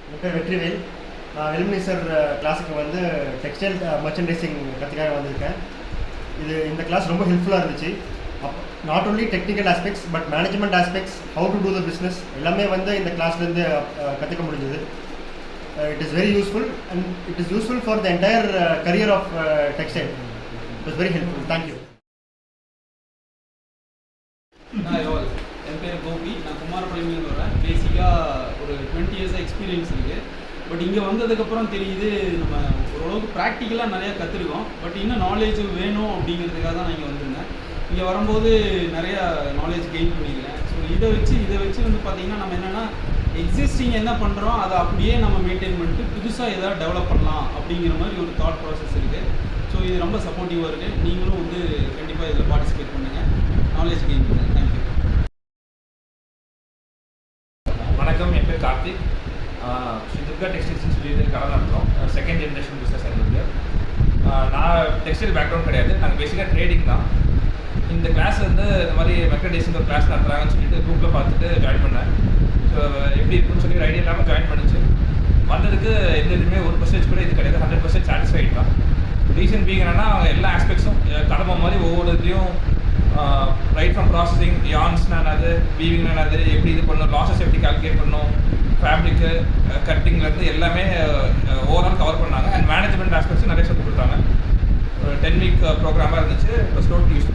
என் பேர் வெற்றிவேல். நான் எலிமினேசர் கிளாஸுக்கு வந்து டெக்ஸ்டைல் மர்ச்சன்டைசிங் கற்றுக்காக வந்திருக்கேன். இந்த கிளாஸ் ரொம்ப ஹெல்ப்ஃபுல்லாக இருந்துச்சு. Not only technical aspects but management aspects, how to do the business எல்லாமே வந்து இந்த கிளாஸ்லேருந்து கற்றுக்க முடிஞ்சது. It is very useful and it is useful for the entire career of textile. It is very helpful. Thank you. என் பேர் கோபி. நான் குமாரபாளையம்லேருந்து வரேன். பேசிக்காக ஒரு 20 years எக்ஸ்பீரியன்ஸ் இருக்குது. பட் இங்கே வந்ததுக்கப்புறம் தெரியுது நம்ம ஓரளவுக்கு ப்ராக்டிக்கலாக நிறையா கற்றுருக்கோம். பட் இன்னும் நாலேஜ் வேணும் அப்படிங்கிறதுக்காக தான் நான் இங்கே வந்திருந்தேன். இங்கே வரும்போது நிறையா நாலேஜ் கெயின் பண்ணியிருக்கேன். ஸோ இதை வச்சு வந்து பார்த்திங்கன்னா நம்ம என்னென்னா எக்ஸிஸ்டிங் என்ன பண்ணுறோம் அதை அப்படியே நம்ம மெயின்டைன் பண்ணிட்டு புதுசாக எதாவது டெவலப் பண்ணலாம் அப்படிங்கிற மாதிரி ஒரு தாட் ப்ராசஸ் இருக்குது. ஸோ இது ரொம்ப சப்போர்ட்டிவாக இருக்குது. நீங்களும் வந்து கண்டிப்பாக இதில் பார்ட்டிசிபேட் பண்ணுங்கள், நாலேஜ் கெயின் பண்ணுங்கள். தேங்க்யூ. வணக்கம், என் பேர் கார்த்திக். ஸ்ரீ துர்கா டெக்ஸ்டைல்ஸ்னு சொல்லிட்டு கடை நடத்துகிறோம். செகண்ட் ஜென்ரேஷன் பிஸ்னஸ் எங்களுக்கு. நான் டெக்ஸ்டைல் பேக்ரவுண்ட் கிடையாது, நாங்கள் பேசிக்காக ட்ரேடிங் தான். இந்த கிளாஸ் வந்து இந்த மாதிரி மெக்கடைசிங் ஒரு கிளாஸ் நடத்துகிறாங்கன்னு சொல்லிட்டு குரூப்பில் பார்த்துட்டு ஜாயின் பண்ணேன். ஸோ எப்படி இருக்குன்னு சொல்லி ஐடியா இல்லாமல் ஜாயின் பண்ணிச்சு. வந்ததுக்கு எந்த இதுவுமே 1% கூட இது கிடையாது, 100% சாட்டிஸ்ஃபைட் தான். ரீசன் பீங் என்னென்னா எல்லா ஆஸ்பெக்ட்ஸும் கடமை மாதிரி ஒவ்வொரு இதுலேயும் ரைட் ஃப்ரம் ப்ராசஸிங், யான்ஸ்னா என்னது, வீவிங்னா என்னது, எப்படி இது பண்ணணும், லாஸஸ் எப்படி கால்குலேட் பண்ணணும், ஃபேப்ரிக்கு கட்டிங்லேருந்து எல்லாமே ஓவரால் கவர் பண்ணாங்க. அண்ட் மேனேஜ்மெண்ட் ஆஸ்பெக்ட்ஸும் நிறைய சொல்லி கொடுத்தாங்க. ஒரு 10 week ப்ரோக்ராமாக இருந்துச்சு. இப்போ ஸ்லோட் யூஸ்